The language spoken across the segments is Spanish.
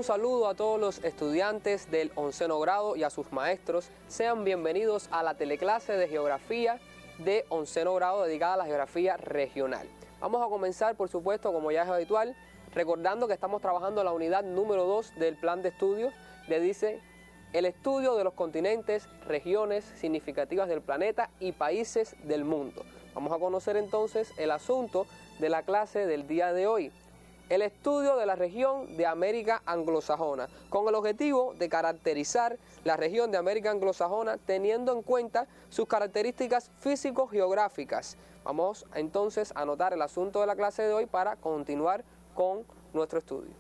Un saludo a todos los estudiantes del 11º grado y a sus maestros. Sean bienvenidos a la teleclase de Geografía de 11º grado dedicada a la geografía regional. Vamos a comenzar, por supuesto, como ya es habitual, recordando que estamos trabajando la unidad número 2 del plan de estudios. Le dice el estudio de los continentes, regiones significativas del planeta y países del mundo. Vamos a conocer entonces el asunto de la clase del día de hoy. El estudio de la región de América anglosajona, con el objetivo de caracterizar la región de América anglosajona teniendo en cuenta sus características físico-geográficas. Vamos entonces a anotar el asunto de la clase de hoy para continuar con nuestro estudio.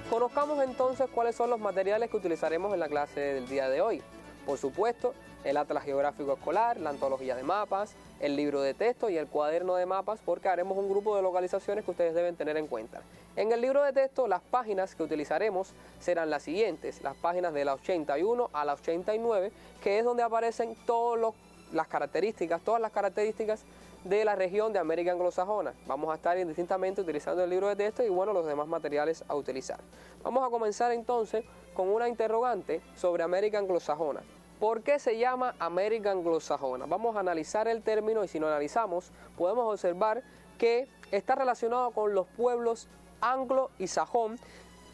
Conozcamos entonces cuáles son los materiales que utilizaremos en la clase del día de hoy. Por supuesto, el Atlas Geográfico Escolar, la antología de mapas, el libro de texto y el cuaderno de mapas, porque haremos un grupo de localizaciones que ustedes deben tener en cuenta. En el libro de texto, las páginas que utilizaremos serán las siguientes, las páginas de la 81 a la 89, que es donde aparecen todas las características de la región de América anglosajona. Vamos a estar indistintamente utilizando el libro de texto y bueno, los demás materiales a utilizar. Vamos a comenzar entonces con una interrogante sobre América anglosajona. ¿Por qué se llama América anglosajona? Vamos a analizar el término y si lo analizamos podemos observar que está relacionado con los pueblos anglo y sajón,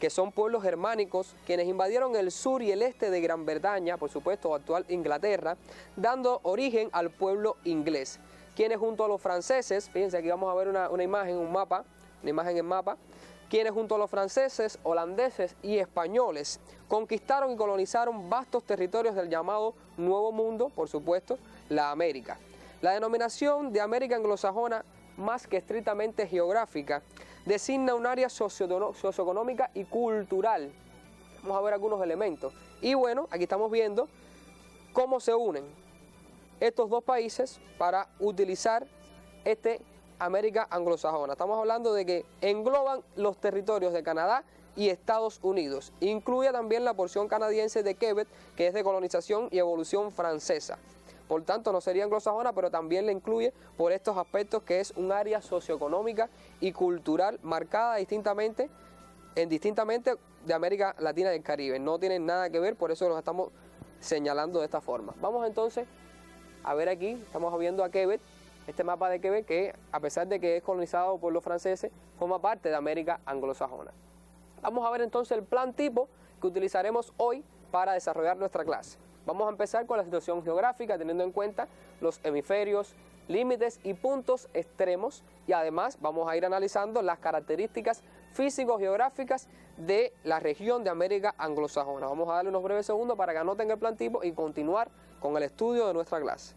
que son pueblos germánicos, quienes invadieron el sur y el este de Gran Bretaña, por supuesto actual Inglaterra, dando origen al pueblo inglés, quienes junto a los franceses, fíjense aquí vamos a ver una imagen en mapa, quienes junto a los franceses, holandeses y españoles conquistaron y colonizaron vastos territorios del llamado Nuevo Mundo, por supuesto, la América. La denominación de América anglosajona, más que estrictamente geográfica, designa un área socioeconómica y cultural. Vamos a ver algunos elementos. Y bueno, aquí estamos viendo cómo se unen estos dos países para utilizar este América anglosajona. Estamos hablando de que engloban los territorios de Canadá y Estados Unidos. Incluye también la porción canadiense de Quebec, que es de colonización y evolución francesa. Por tanto, no sería anglosajona, pero también le incluye por estos aspectos que es un área socioeconómica y cultural marcada distintamente de América Latina y el Caribe. No tienen nada que ver, por eso los estamos señalando de esta forma. Vamos entonces a ver aquí, estamos viendo a Quebec, este mapa de Quebec que a pesar de que es colonizado por los franceses, forma parte de América anglosajona. Vamos a ver entonces el plan tipo que utilizaremos hoy para desarrollar nuestra clase. Vamos a empezar con la situación geográfica teniendo en cuenta los hemisferios, límites y puntos extremos y además vamos a ir analizando las características físico-geográficas de la región de América anglosajona. Vamos a darle unos breves segundos para que anoten el plan tipo y continuar con el estudio de nuestra clase.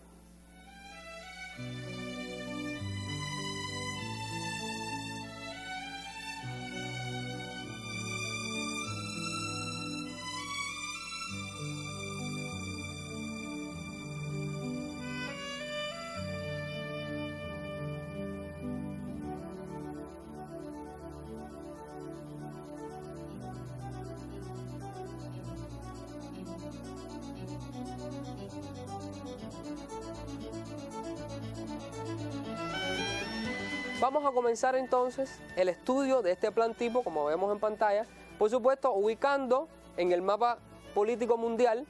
Vamos a comenzar entonces el estudio de este plan tipo, como vemos en pantalla, por supuesto ubicando en el mapa político mundial.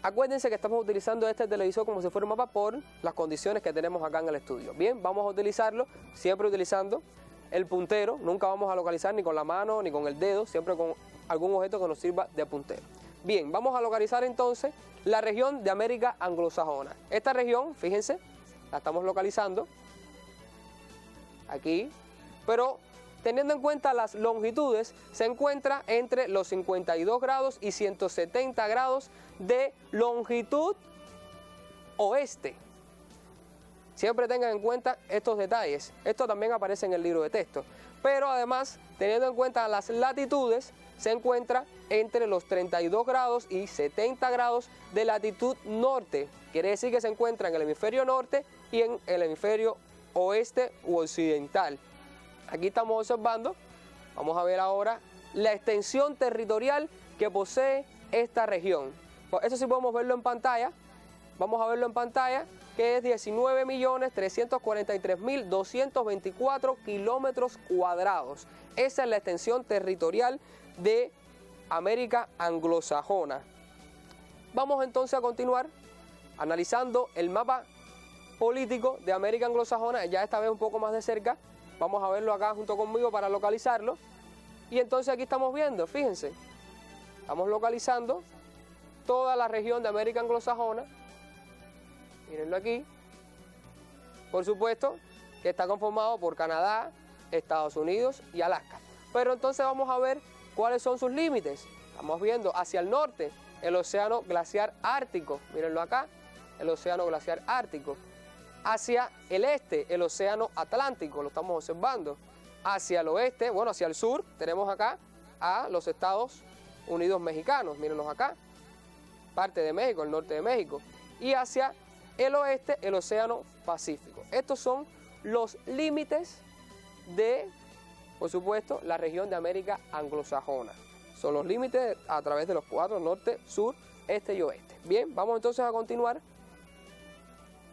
Acuérdense que estamos utilizando este televisor como si fuera un mapa por las condiciones que tenemos acá en el estudio. Bien, vamos a utilizarlo siempre utilizando el puntero, nunca vamos a localizar ni con la mano ni con el dedo, siempre con algún objeto que nos sirva de puntero. Bien, vamos a localizar entonces la región de América anglosajona. Esta región, fíjense, la estamos localizando aquí, pero teniendo en cuenta las longitudes, se encuentra entre los 52 grados y 170 grados de longitud oeste. Siempre tengan en cuenta estos detalles. Esto también aparece en el libro de texto. pero además, teniendo en cuenta las latitudes, se encuentra entre los 32 grados y 70 grados de latitud norte. Quiere decir que se encuentra en el hemisferio norte y en el hemisferio oeste u occidental. Aquí estamos observando, vamos a ver ahora, la extensión territorial que posee esta región. Pues eso sí podemos verlo en pantalla. Vamos a verlo en pantalla, que es 19.343.224 kilómetros cuadrados. Esa es la extensión territorial de América anglosajona. Vamos entonces a continuar analizando el mapa político de América anglosajona, ya esta vez un poco más de cerca. Vamos a verlo acá junto conmigo para localizarlo. Y entonces aquí estamos viendo, fíjense, estamos localizando toda la región de América anglosajona. Mírenlo aquí. Por supuesto que está conformado por Canadá, Estados Unidos y Alaska. Pero entonces vamos a ver cuáles son sus límites. Estamos viendo hacia el norte el océano glaciar ártico. Mírenlo acá, el océano glaciar ártico. Hacia el este, el océano Atlántico, lo estamos observando. Hacia el oeste, bueno, hacia el sur, tenemos acá a los Estados Unidos mexicanos. Mírenlos acá, parte de México, el norte de México. Y hacia el oeste, el océano Pacífico. Estos son los límites de, por supuesto, la región de América anglosajona. Son los límites a través de los cuatro, norte, sur, este y oeste. Bien, vamos entonces a continuar.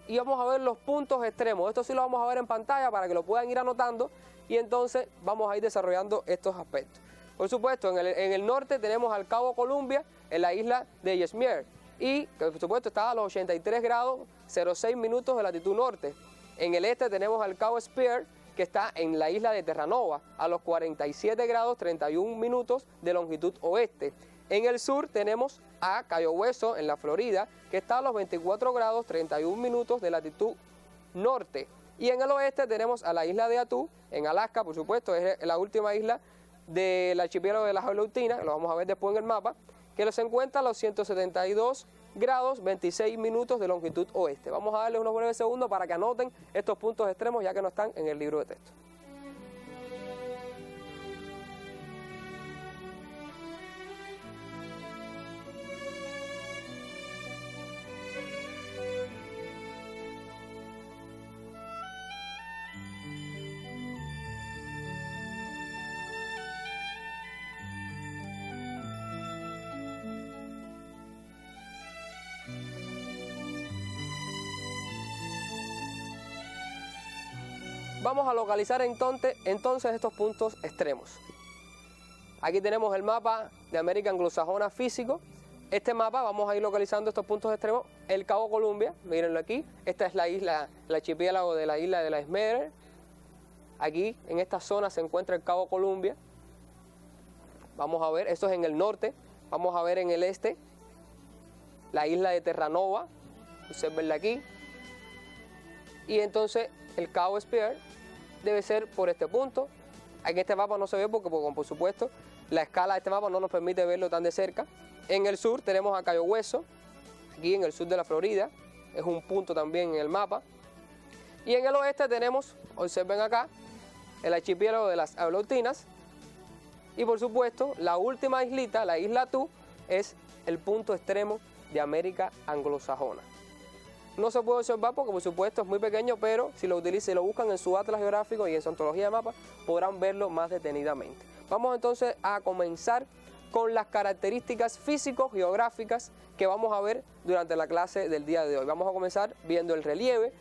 Y vamos a ver los puntos extremos. Esto sí lo vamos a ver en pantalla para que lo puedan ir anotando. Y entonces vamos a ir desarrollando estos aspectos. Por supuesto, en el norte tenemos al Cabo Columbia, en la isla de Ellesmere. Y, por supuesto, está a los 83 grados 06 minutos de latitud norte. En el este tenemos al Cabo Spear, que está en la isla de Terranova, a los 47 grados 31 minutos de longitud oeste. En el sur tenemos a Cayo Hueso, en la Florida, que está a los 24 grados 31 minutos de latitud norte. Y en el oeste tenemos a la isla de Attu, en Alaska, por supuesto, es la última isla del archipiélago de las Aleutinas, lo vamos a ver después en el mapa, que se encuentra a los 172 grados 26 minutos de longitud oeste. Vamos a darle unos breves segundos para que anoten estos puntos extremos, ya que no están en el libro de texto. Vamos a localizar entonces estos puntos extremos. Aquí tenemos el mapa de América anglosajona físico. Este mapa vamos a ir localizando estos puntos extremos. El Cabo Columbia, mírenlo aquí. Esta es la isla, el archipiélago de la isla de Ellesmere. Aquí en esta zona se encuentra el Cabo Columbia. Vamos a ver, esto es en el norte. Vamos a ver en el este la isla de Terranova. Observenla aquí. Y entonces el Cabo Spear debe ser por este punto. Aquí este mapa no se ve porque por supuesto la escala de este mapa no nos permite verlo tan de cerca. En el sur tenemos a Cayo Hueso, aquí en el sur de la Florida, es un punto también en el mapa. Y en el oeste tenemos, observen acá, el archipiélago de las Aleutinas. Y por supuesto la última islita, la isla Attu, es el punto extremo de América anglosajona. No se puede observar porque por supuesto es muy pequeño, pero si lo utilizan y lo buscan en su atlas geográfico y en su ontología de mapas, podrán verlo más detenidamente. Vamos entonces a comenzar con las características físico-geográficas que vamos a ver durante la clase del día de hoy. Vamos a comenzar viendo el relieve,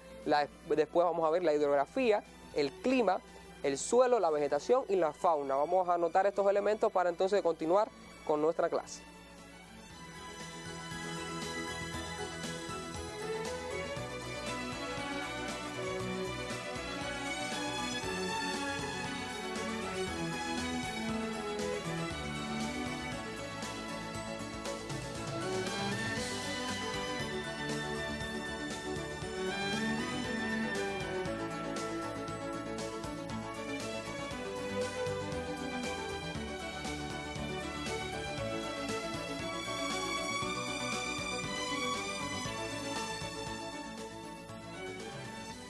después vamos a ver la hidrografía, el clima, el suelo, la vegetación y la fauna. Vamos a anotar estos elementos para entonces continuar con nuestra clase.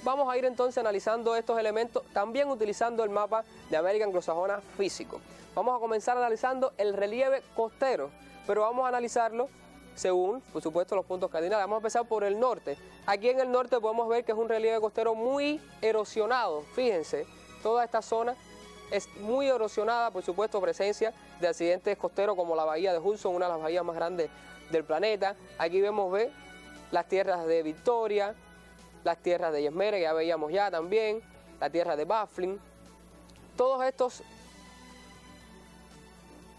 Vamos a ir entonces analizando estos elementos, también utilizando el mapa de América Anglosajona físico. Vamos a comenzar analizando el relieve costero, pero vamos a analizarlo según, por supuesto, los puntos cardinales. Vamos a empezar por el norte. Aquí en el norte podemos ver que es un relieve costero muy erosionado. Fíjense, toda esta zona es muy erosionada, por supuesto, presencia de accidentes costeros como la bahía de Hudson, una de las bahías más grandes del planeta. Aquí vemos, las tierras de Victoria, las tierras de Yesmere, que ya veíamos ya también, la tierra de Baffin. Todos estos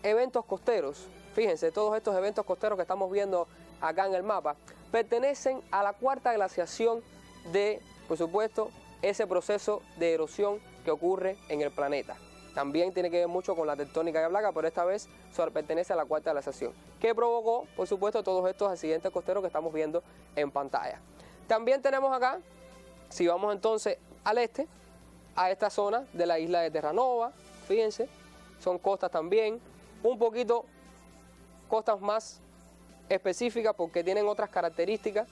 eventos costeros, fíjense, todos estos eventos costeros que estamos viendo acá en el mapa, pertenecen a la cuarta glaciación de, por supuesto, ese proceso de erosión que ocurre en el planeta. También tiene que ver mucho con la tectónica de placa, pero esta vez pertenece a la cuarta glaciación, que provocó, por supuesto, todos estos accidentes costeros que estamos viendo en pantalla. También tenemos acá, si vamos entonces al este, a esta zona de la isla de Terranova, fíjense, son costas también, un poquito costas más específicas porque tienen otras características.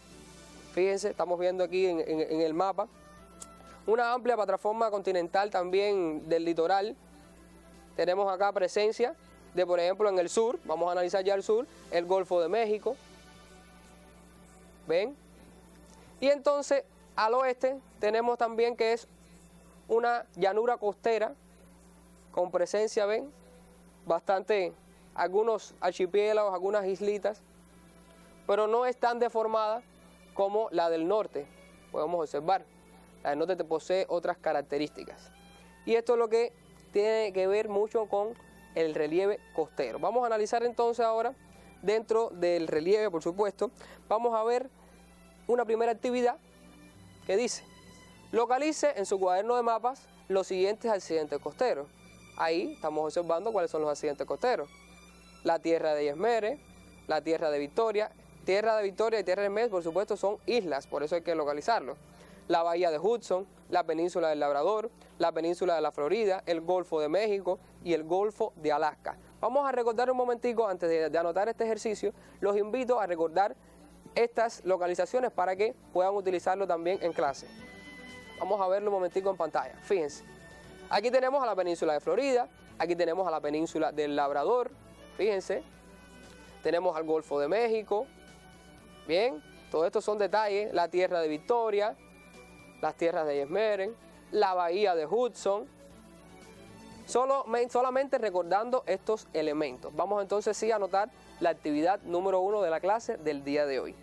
Fíjense, estamos viendo aquí en el mapa una amplia plataforma continental también del litoral. Tenemos acá presencia de, por ejemplo, en el sur, vamos a analizar ya el sur, el Golfo de México. ¿Ven? Y entonces al oeste tenemos también que es una llanura costera con presencia, ven, bastante, algunos archipiélagos, algunas islitas, pero no es tan deformada como la del norte, podemos observar. La del norte posee otras características. Y esto es lo que tiene que ver mucho con el relieve costero. Vamos a analizar entonces ahora, dentro del relieve, por supuesto, vamos a ver una primera actividad que dice: localice en su cuaderno de mapas los siguientes accidentes costeros. Ahí estamos observando cuáles son los accidentes costeros. La tierra de Yesmere, la tierra de Victoria. Tierra de Victoria y tierra de Yesmere, por supuesto, son islas, por eso hay que localizarlo. La bahía de Hudson, la península del Labrador, la península de la Florida, el Golfo de México y el Golfo de Alaska. Vamos a recordar un momentico, antes de anotar este ejercicio, los invito a recordar estas localizaciones para que puedan utilizarlo también en clase. Vamos a verlo un momentico en pantalla. Fíjense, aquí tenemos a la península de Florida, aquí tenemos a la península del Labrador, fíjense, tenemos al Golfo de México, bien, todo esto son detalles, la tierra de Victoria, las tierras de Yesmere, la bahía de Hudson, solamente recordando estos elementos. Vamos entonces sí a anotar la actividad número 1 de la clase del día de hoy.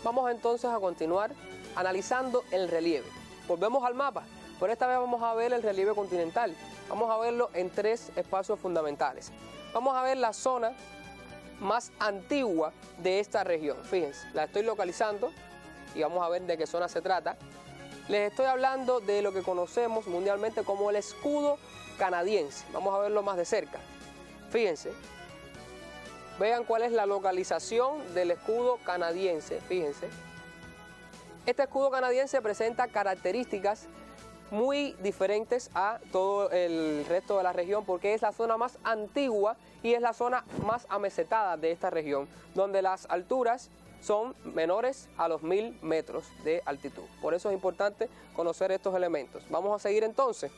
Vamos entonces a continuar analizando el relieve. Volvemos al mapa, pero esta vez vamos a ver el relieve continental. Vamos a verlo en 3 espacios fundamentales. Vamos a ver la zona más antigua de esta región. Fíjense, la estoy localizando y vamos a ver de qué zona se trata. Les estoy hablando de lo que conocemos mundialmente como el escudo canadiense. Vamos a verlo más de cerca. Fíjense. Vean cuál es la localización del escudo canadiense, fíjense. Este escudo canadiense presenta características muy diferentes a todo el resto de la región porque es la zona más antigua y es la zona más amesetada de esta región, donde las alturas son menores a los 1000 metros de altitud. Por eso es importante conocer estos elementos. Vamos a seguir entonces.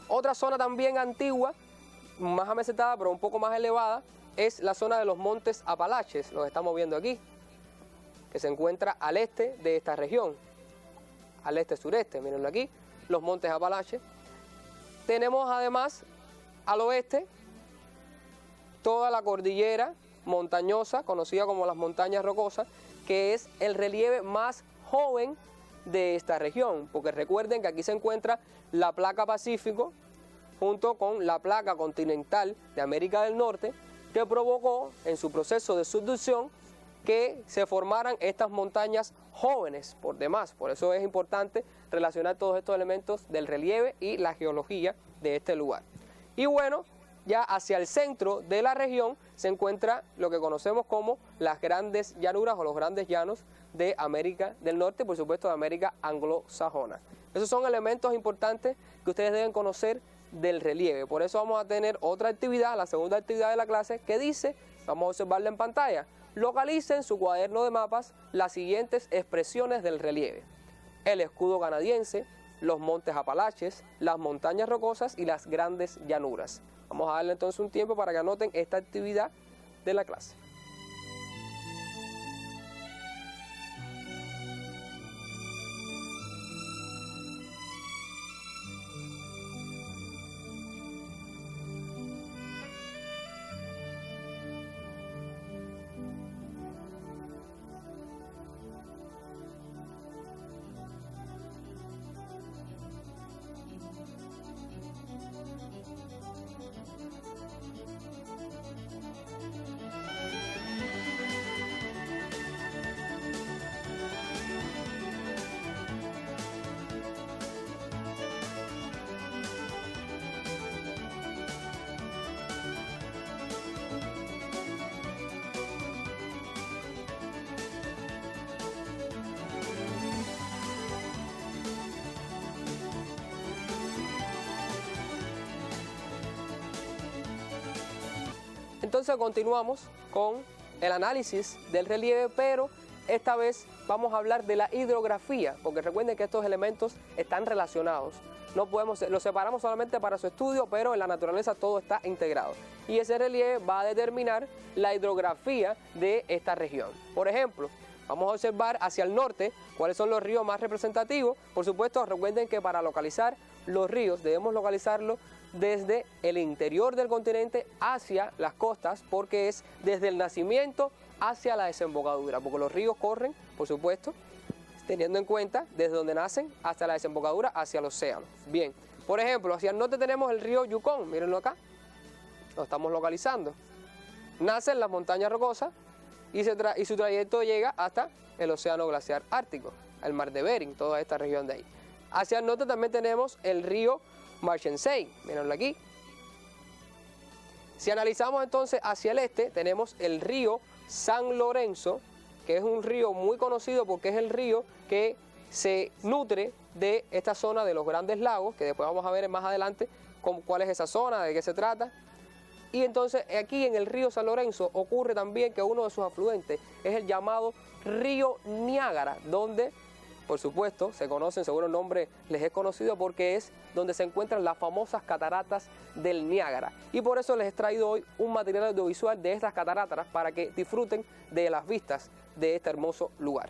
Otra zona también antigua, más amesetada pero un poco más elevada, es la zona de los montes Apalaches, los estamos viendo aquí. que se encuentra al este de esta región, al este-sureste, mírenlo aquí, los montes Apalaches. Tenemos además al oeste toda la cordillera montañosa, conocida como las montañas rocosas, que es el relieve más joven de esta región, porque recuerden que aquí se encuentra la placa Pacífico junto con la placa continental de América del Norte, que provocó en su proceso de subducción que se formaran estas montañas jóvenes por demás. Por eso es importante relacionar todos estos elementos del relieve y la geología de este lugar. Y bueno, ya hacia el centro de la región se encuentra lo que conocemos como las grandes llanuras o los grandes llanos de América del Norte, por supuesto de América anglosajona. Esos son elementos importantes que ustedes deben conocer del relieve. Por eso vamos a tener otra actividad, la segunda actividad de la clase, que dice, vamos a observarla en pantalla, localice en su cuaderno de mapas las siguientes expresiones del relieve: el escudo canadiense, los montes Apalaches, las montañas rocosas y las grandes llanuras. Vamos a darle entonces un tiempo para que anoten esta actividad de la clase. Entonces continuamos con el análisis del relieve, pero esta vez vamos a hablar de la hidrografía, porque recuerden que estos elementos están relacionados. No podemos, los separamos solamente para su estudio, pero en la naturaleza todo está integrado. Y ese relieve va a determinar la hidrografía de esta región. Por ejemplo, vamos a observar hacia el norte cuáles son los ríos más representativos. Por supuesto, recuerden que para localizar los ríos debemos localizarlos desde el interior del continente hacia las costas, porque es desde el nacimiento hacia la desembocadura, porque los ríos corren, por supuesto, teniendo en cuenta desde donde nacen hasta la desembocadura hacia el océano. Bien, por ejemplo, hacia el norte tenemos el río Yukón, mírenlo acá, lo estamos localizando. Nace en las montañas rocosas y su trayecto llega hasta el océano glaciar ártico, el mar de Bering, toda esta región de ahí. Hacia el norte también tenemos el río Marchensey, mírenlo aquí. Si analizamos entonces hacia el este, tenemos el río San Lorenzo, que es un río muy conocido porque es el río que se nutre de esta zona de los Grandes Lagos, que después vamos a ver más adelante cuál es esa zona, de qué se trata. Y entonces aquí en el río San Lorenzo ocurre también que uno de sus afluentes es el llamado río Niágara, donde, por supuesto, se conocen, seguro el nombre les es conocido porque es donde se encuentran las famosas cataratas del Niágara. Y por eso les he traído hoy un material audiovisual de estas cataratas para que disfruten de las vistas de este hermoso lugar.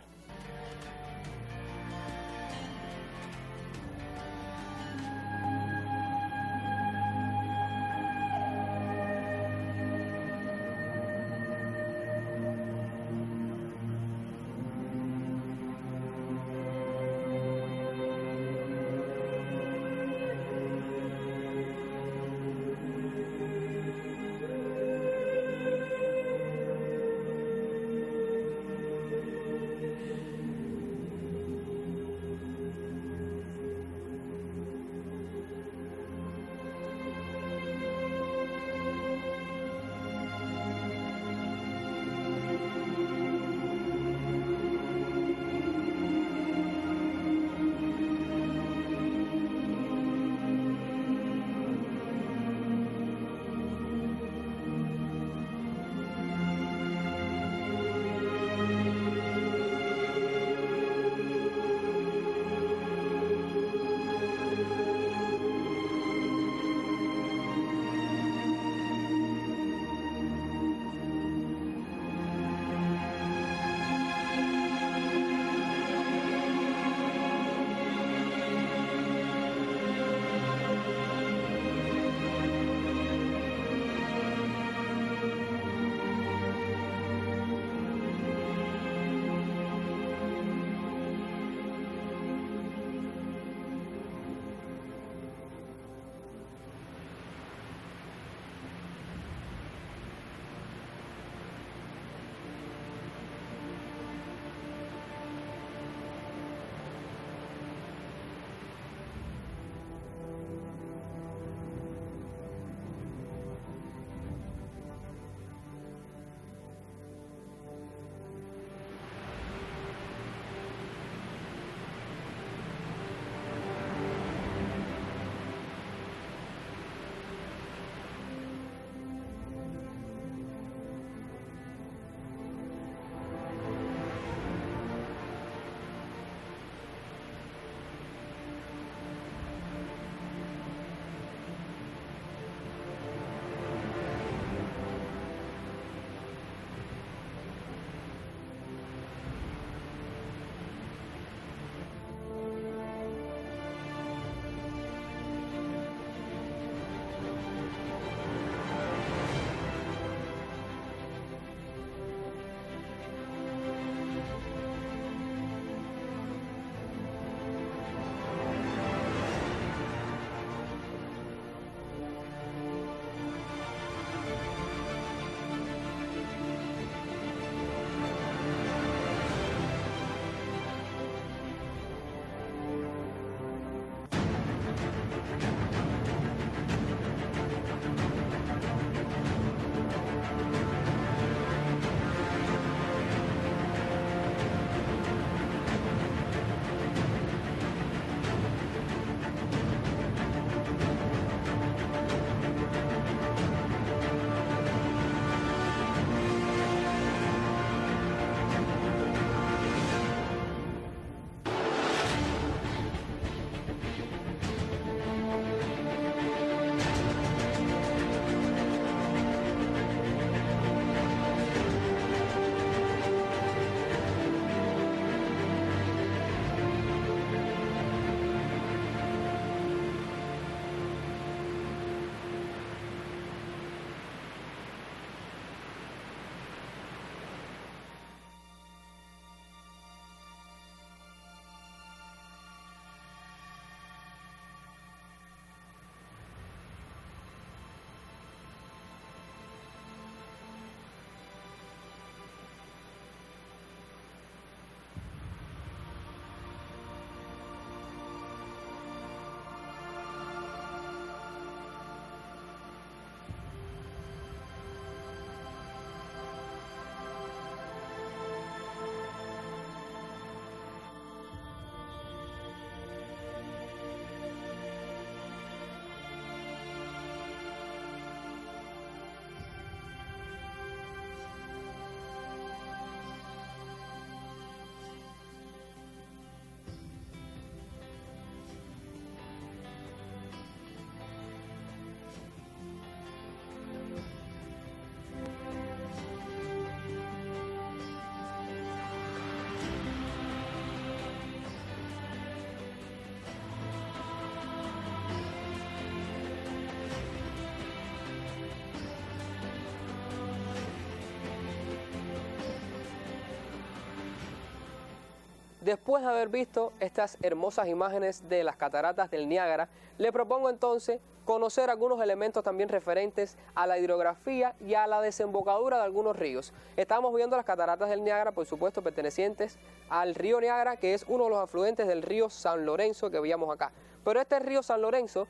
Después de haber visto estas hermosas imágenes de las cataratas del Niágara, le propongo entonces conocer algunos elementos también referentes a la hidrografía y a la desembocadura de algunos ríos. Estamos viendo las cataratas del Niágara, por supuesto, pertenecientes al río Niágara, que es uno de los afluentes del río San Lorenzo que veíamos acá. Pero este río San Lorenzo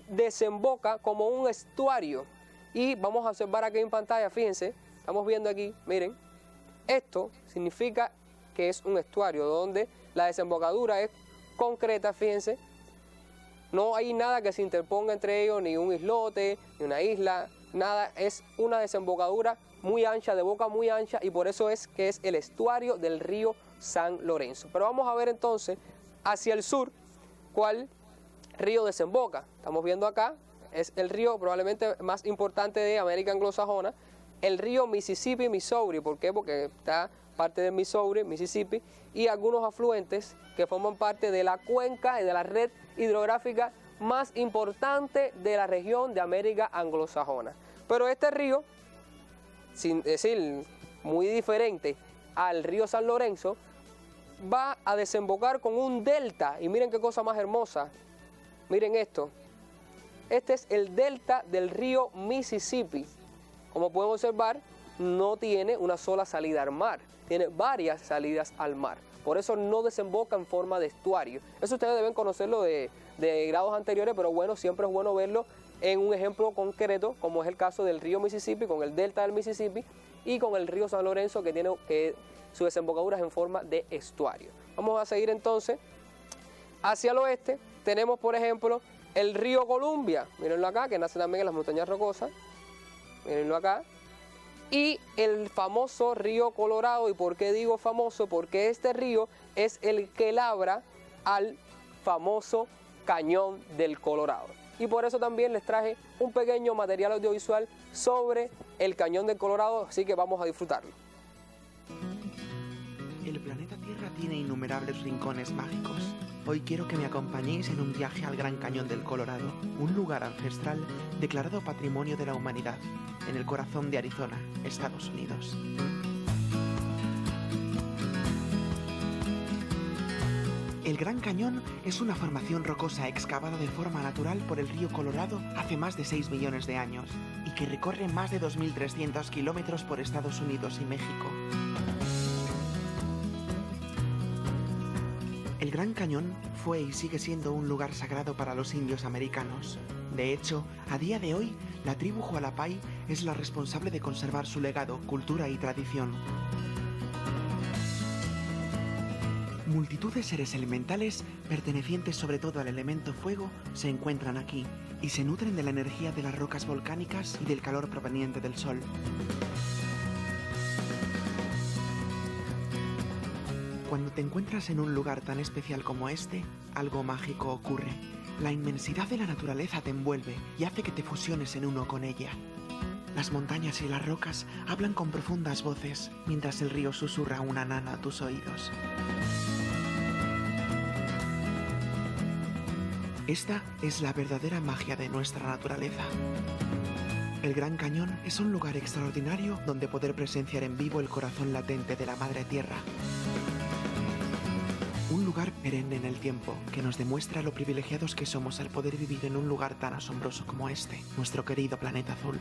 desemboca como un estuario y vamos a observar aquí en pantalla, fíjense, estamos viendo aquí, miren, esto significa que es un estuario donde la desembocadura es concreta, fíjense, no hay nada que se interponga entre ellos, ni un islote, ni una isla, nada, es una desembocadura muy ancha, de boca muy ancha, y por eso es que es el estuario del río San Lorenzo. Pero vamos a ver entonces hacia el sur cuál río desemboca. Estamos viendo acá, es el río probablemente más importante de América anglosajona, el río Mississippi, Missouri. ¿Por qué? Porque está parte del Missouri, Mississippi, y algunos afluentes que forman parte de la cuenca y de la red hidrográfica más importante de la región de América anglosajona. Pero este río, sin decir muy diferente al río San Lorenzo, va a desembocar con un delta, y miren qué cosa más hermosa, miren esto, este es el delta del río Mississippi. Como podemos observar, no tiene una sola salida al mar, tiene varias salidas al mar. Por eso no desemboca en forma de estuario. Eso ustedes deben conocerlo de grados anteriores, pero bueno, siempre es bueno verlo en un ejemplo concreto, como es el caso del río Mississippi, con el delta del Mississippi, y con el río San Lorenzo, que tiene su desembocadura es en forma de estuario. Vamos a seguir entonces hacia el oeste. Tenemos, por ejemplo, el río Columbia, mírenlo acá, que nace también en las montañas rocosas, mírenlo acá. Y el famoso río Colorado. ¿Y por qué digo famoso? Porque este río es el que labra al famoso Cañón del Colorado. Y por eso también les traje un pequeño material audiovisual sobre el Cañón del Colorado, así que vamos a disfrutarlo. El planeta Tierra tiene innumerables rincones mágicos. Hoy quiero que me acompañéis en un viaje al Gran Cañón del Colorado, un lugar ancestral declarado Patrimonio de la Humanidad, en el corazón de Arizona, Estados Unidos. El Gran Cañón es una formación rocosa excavada de forma natural por el río Colorado hace más de 6 millones de años y que recorre más de 2.300 kilómetros por Estados Unidos y México. El Gran Cañón fue y sigue siendo un lugar sagrado para los indios americanos. De hecho, a día de hoy, la tribu Hualapai es la responsable de conservar su legado, cultura y tradición. Multitud de seres elementales, pertenecientes sobre todo al elemento fuego, se encuentran aquí y se nutren de la energía de las rocas volcánicas y del calor proveniente del sol. Cuando te encuentras en un lugar tan especial como este, algo mágico ocurre. La inmensidad de la naturaleza te envuelve y hace que te fusiones en uno con ella. Las montañas y las rocas hablan con profundas voces, mientras el río susurra una nana a tus oídos. Esta es la verdadera magia de nuestra naturaleza. El Gran Cañón es un lugar extraordinario donde poder presenciar en vivo el corazón latente de la Madre Tierra. Un lugar perenne en el tiempo, que nos demuestra lo privilegiados que somos al poder vivir en un lugar tan asombroso como este, nuestro querido planeta azul.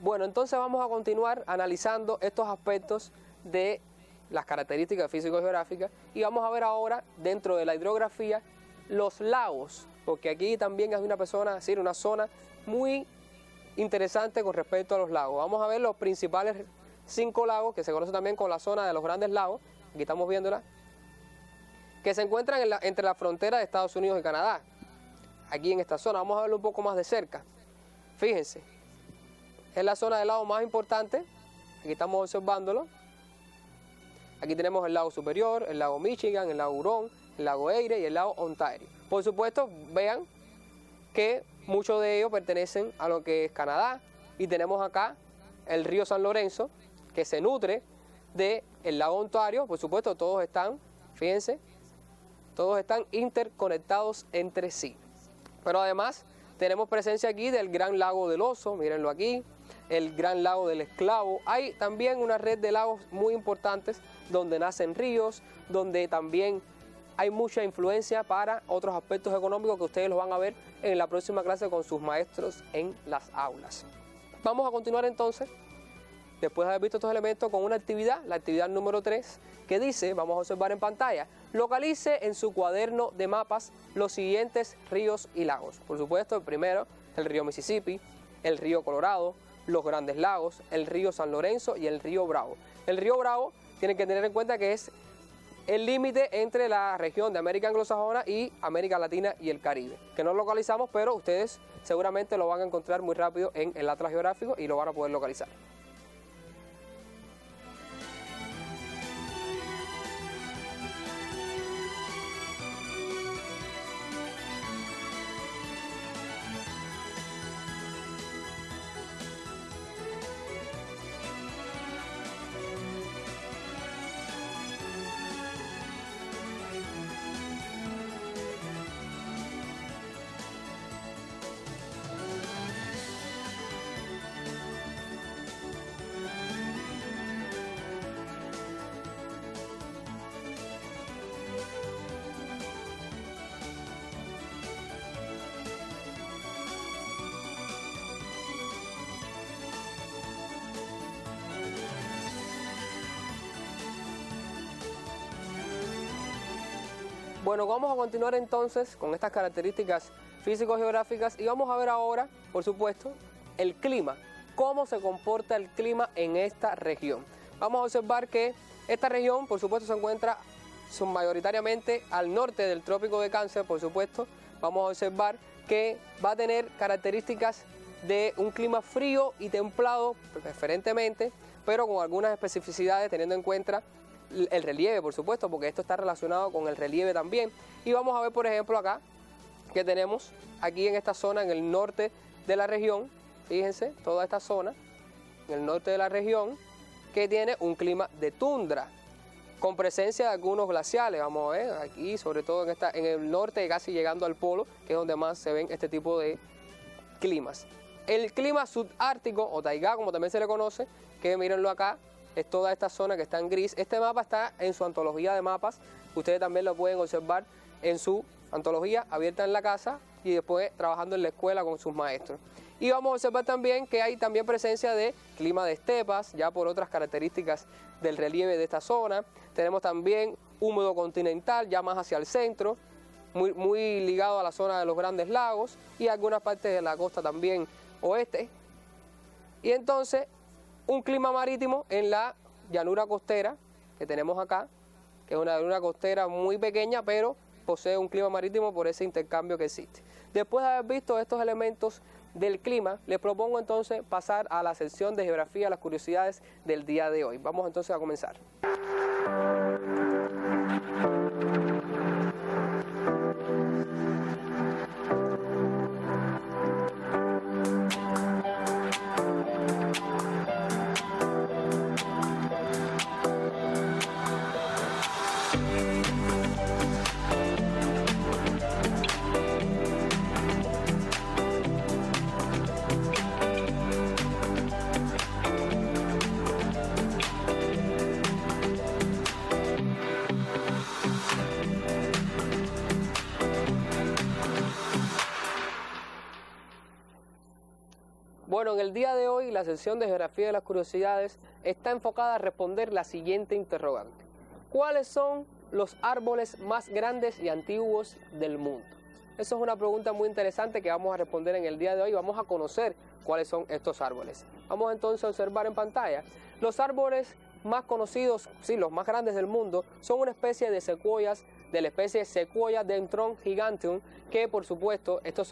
Bueno, entonces vamos a continuar analizando estos aspectos de las características físico-geográficas y vamos a ver ahora, dentro de la hidrografía, los lagos, porque aquí también hay una zona muy interesante con respecto a los lagos. Vamos a ver los principales 5 lagos, que se conoce también como la zona de los grandes lagos, aquí estamos viéndola, que se encuentran entre la frontera de Estados Unidos y Canadá. Aquí en esta zona, vamos a verlo un poco más de cerca. Fíjense, es la zona del lago más importante, aquí estamos observándolo. Aquí tenemos el lago Superior, el lago Michigan, el lago Hurón, el lago Erie y el lago Ontario. Por supuesto, vean que muchos de ellos pertenecen a lo que es Canadá, y tenemos acá el río San Lorenzo, que se nutre del lago Ontario. Por supuesto, todos están, fíjense, todos están interconectados entre sí. Pero además tenemos presencia aquí del Gran Lago del Oso, mírenlo aquí, el Gran Lago del Esclavo. Hay también una red de lagos muy importantes donde nacen ríos, donde también hay mucha influencia para otros aspectos económicos que ustedes los van a ver en la próxima clase con sus maestros en las aulas. Vamos a continuar entonces, después de haber visto estos elementos, con una actividad, la actividad número 3, que dice, vamos a observar en pantalla, localice en su cuaderno de mapas los siguientes ríos y lagos. Por supuesto, el primero, el río Mississippi, el río Colorado, los Grandes Lagos, el río San Lorenzo y el río Bravo. El río Bravo tienen que tener en cuenta que es el límite entre la región de América anglosajona y América Latina y el Caribe, que no localizamos, pero ustedes seguramente lo van a encontrar muy rápido en el atlas geográfico y lo van a poder localizar. Bueno, vamos a continuar entonces con estas características físico-geográficas y vamos a ver ahora, por supuesto, el clima, cómo se comporta el clima en esta región. Vamos a observar que esta región, por supuesto, se encuentra mayoritariamente al norte del Trópico de Cáncer, por supuesto. Vamos a observar que va a tener características de un clima frío y templado, preferentemente, pero con algunas especificidades teniendo en cuenta el relieve, por supuesto, porque esto está relacionado con el relieve también. Y vamos a ver, por ejemplo, acá, que tenemos aquí en esta zona, en el norte de la región, fíjense, toda esta zona, en el norte de la región, que tiene un clima de tundra, con presencia de algunos glaciales. Vamos a ver, aquí, sobre todo en el norte, casi llegando al polo, que es donde más se ven este tipo de climas. El clima subártico, o taigá, como también se le conoce, que mírenlo acá, es toda esta zona que está en gris. Este mapa está en su antología de mapas. Ustedes también lo pueden observar en su antología abierta en la casa y después trabajando en la escuela con sus maestros. Y vamos a observar también que hay también presencia de clima de estepas, ya por otras características del relieve de esta zona. Tenemos también húmedo continental, ya más hacia el centro, muy ligado a la zona de los Grandes Lagos y algunas partes de la costa también oeste. Y entonces un clima marítimo en la llanura costera que tenemos acá, que es una llanura costera muy pequeña, pero posee un clima marítimo por ese intercambio que existe. Después de haber visto estos elementos del clima, les propongo entonces pasar a la sección de geografía, las curiosidades del día de hoy. Vamos entonces a comenzar. Bueno, en el día de hoy la sección de geografía de las curiosidades está enfocada a responder la siguiente interrogante. ¿Cuáles son los árboles más grandes y antiguos del mundo? Eso es una pregunta muy interesante que vamos a responder en el día de hoy. Vamos a conocer cuáles son estos árboles. Vamos entonces a observar en pantalla. Los árboles más conocidos, sí, los más grandes del mundo, son una especie de secuoyas, de la especie Sequoia dendron giganteum, que por supuesto, ese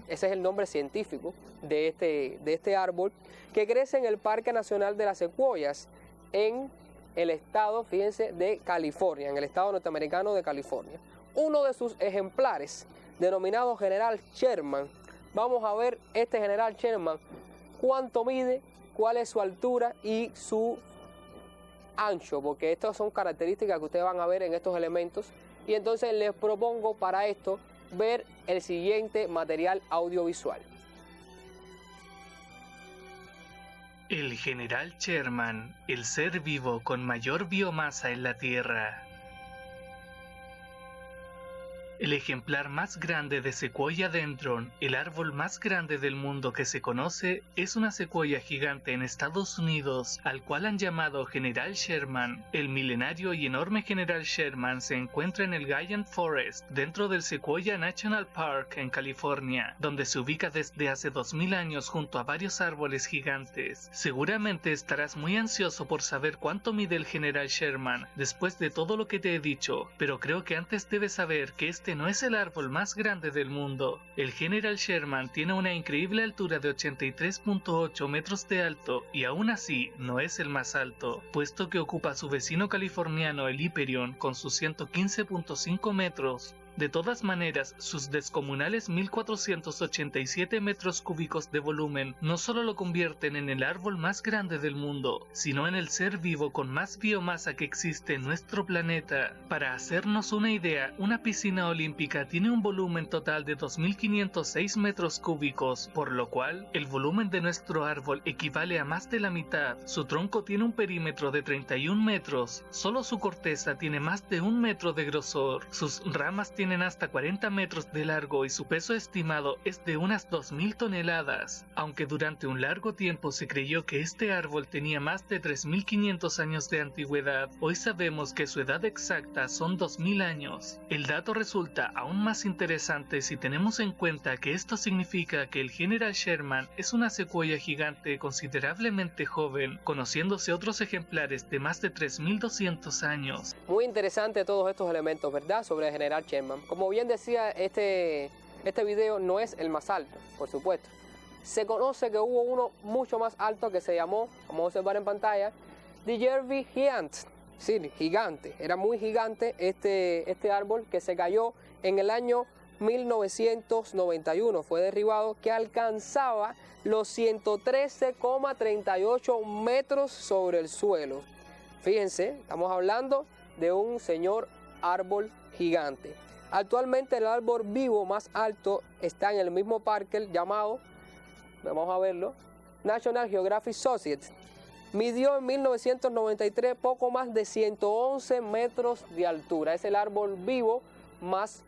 es el nombre científico de este árbol, que crece en el Parque Nacional de las Secuoyas, en el estado, fíjense, de California, en el estado norteamericano de California. Uno de sus ejemplares, denominado General Sherman, vamos a ver este General Sherman, cuánto mide, cuál es su altura y su ancho, porque estas son características que ustedes van a ver en estos elementos. Y entonces les propongo para esto ver el siguiente material audiovisual. El general Sherman, el ser vivo con mayor biomasa en la Tierra. El ejemplar más grande de Sequoia dendron, el árbol más grande del mundo que se conoce, es una secuoya gigante en Estados Unidos, al cual han llamado General Sherman. El milenario y enorme General Sherman se encuentra en el Giant Forest, dentro del Sequoia National Park en California, donde se ubica desde hace 2000 años junto a varios árboles gigantes. Seguramente estarás muy ansioso por saber cuánto mide el General Sherman, después de todo lo que te he dicho, pero creo que antes debes saber que este no es el árbol más grande del mundo. El General Sherman tiene una increíble altura de 83.8 metros de alto y aún así no es el más alto, puesto que ocupa a su vecino californiano el Hyperion con sus 115.5 metros. De todas maneras, sus descomunales 1487 metros cúbicos de volumen no solo lo convierten en el árbol más grande del mundo, sino en el ser vivo con más biomasa que existe en nuestro planeta. Para hacernos una idea, una piscina olímpica tiene un volumen total de 2506 metros cúbicos, por lo cual el volumen de nuestro árbol equivale a más de la mitad. Su tronco tiene un perímetro de 31 metros, solo su corteza tiene más de 1 metro de grosor, sus ramas tienen hasta 40 metros de largo y su peso estimado es de unas 2000 toneladas. Aunque durante un largo tiempo se creyó que este árbol tenía más de 3500 años de antigüedad, hoy sabemos que su edad exacta son 2000 años. El dato resulta aún más interesante si tenemos en cuenta que esto significa que el General Sherman es una secuoya gigante considerablemente joven, conociéndose otros ejemplares de más de 3200 años. Muy interesante todos estos elementos, ¿verdad?, sobre el General Sherman. Como bien decía, este video no es el más alto, por supuesto. Se conoce que hubo uno mucho más alto que se llamó, como observar en pantalla, The Yerby Giant. Sí, gigante. Era muy gigante este árbol que se cayó en el año 1991. Fue derribado, que alcanzaba los 113,38 metros sobre el suelo. Fíjense, estamos hablando de un señor árbol gigante. Actualmente el árbol vivo más alto está en el mismo parque llamado, vamos a verlo, National Geographic Society. Midió en 1993 poco más de 111 metros de altura. Es el árbol vivo más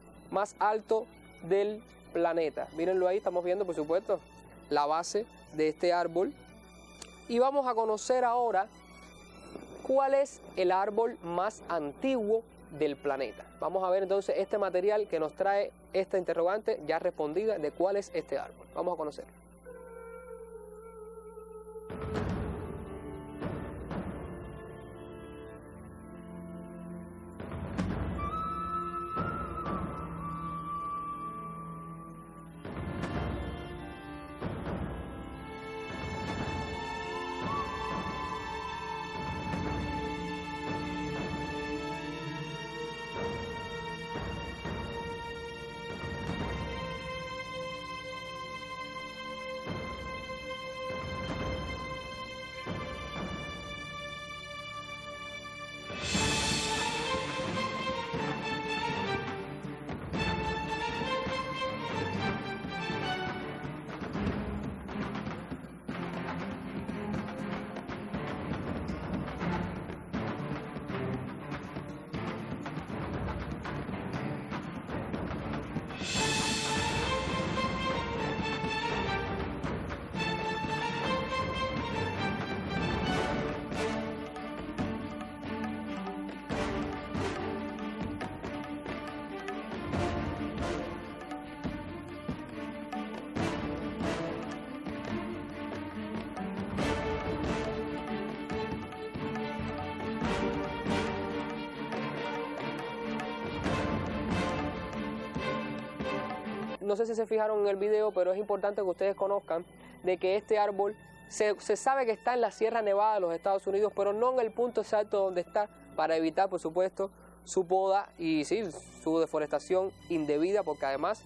alto del planeta. Mírenlo ahí, estamos viendo por supuesto la base de este árbol. Y vamos a conocer ahora cuál es el árbol más antiguo del planeta. Vamos a ver entonces este material que nos trae esta interrogante ya respondida de cuál es este árbol. Vamos a conocerlo. No sé si se fijaron en el video, pero es importante que ustedes conozcan de que este árbol se sabe que está en la Sierra Nevada de los Estados Unidos, pero no en el punto exacto donde está, para evitar, por supuesto, su poda y sí, su deforestación indebida, porque además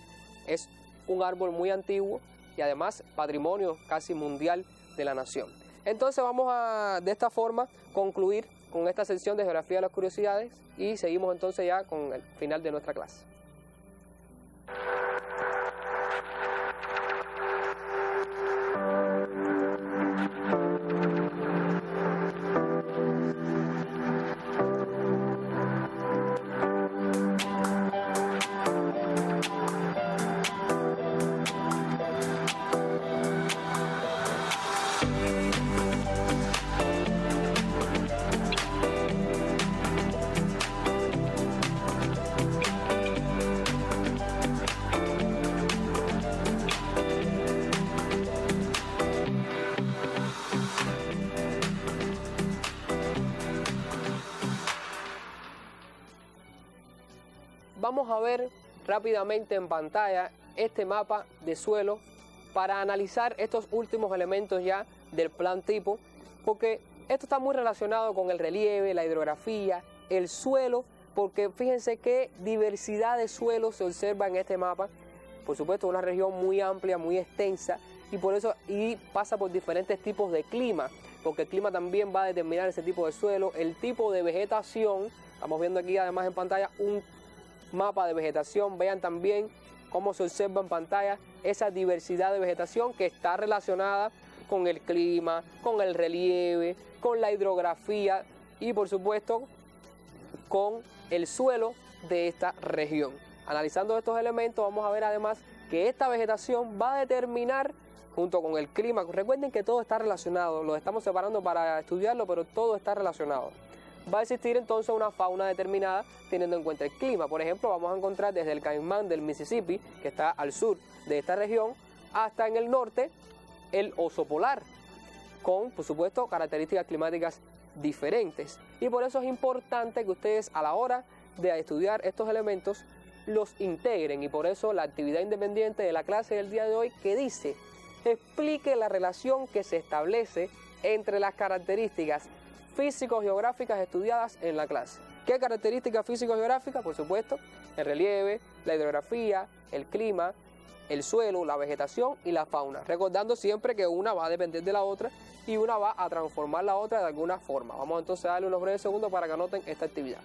es un árbol muy antiguo y además patrimonio casi mundial de la nación. Entonces vamos a, de esta forma, concluir con esta sección de Geografía de las Curiosidades y seguimos entonces ya con el final de nuestra clase. vamos a ver rápidamente en pantalla este mapa de suelo para analizar estos últimos elementos ya del plan tipo, porque esto está muy relacionado con el relieve, la hidrografía, el suelo, porque fíjense qué diversidad de suelos se observa en este mapa. Por supuesto, una región muy amplia, muy extensa, y por eso pasa por diferentes tipos de clima, porque el clima también va a determinar ese tipo de suelo, el tipo de vegetación. Estamos viendo aquí además en pantalla un mapa de vegetación. Vean también cómo se observa en pantalla esa diversidad de vegetación que está relacionada con el clima, con el relieve, con la hidrografía y por supuesto con el suelo de esta región. Analizando estos elementos vamos a ver además que esta vegetación va a determinar junto con el clima. Recuerden que todo está relacionado, lo estamos separando para estudiarlo, pero todo está relacionado. Va a existir entonces una fauna determinada teniendo en cuenta el clima. Por ejemplo, vamos a encontrar desde el caimán del Mississippi, que está al sur de esta región, hasta en el norte el oso polar, con por supuesto características climáticas diferentes. Y por eso es importante que ustedes a la hora de estudiar estos elementos los integren, y por eso la actividad independiente de la clase del día de hoy que dice: explique la relación que se establece entre las características físico-geográficas estudiadas en la clase. ¿Qué características físico-geográficas? Por supuesto, el relieve, la hidrografía, el clima, el suelo, la vegetación y la fauna. Recordando siempre que una va a depender de la otra y una va a transformar la otra de alguna forma. Vamos entonces a darle unos breves segundos para que anoten esta actividad.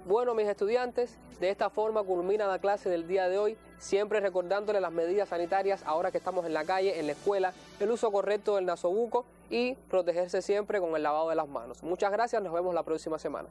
Bueno, mis estudiantes, de esta forma culmina la clase del día de hoy, siempre recordándoles las medidas sanitarias ahora que estamos en la calle, en la escuela, el uso correcto del nasobuco y protegerse siempre con el lavado de las manos. Muchas gracias, nos vemos la próxima semana.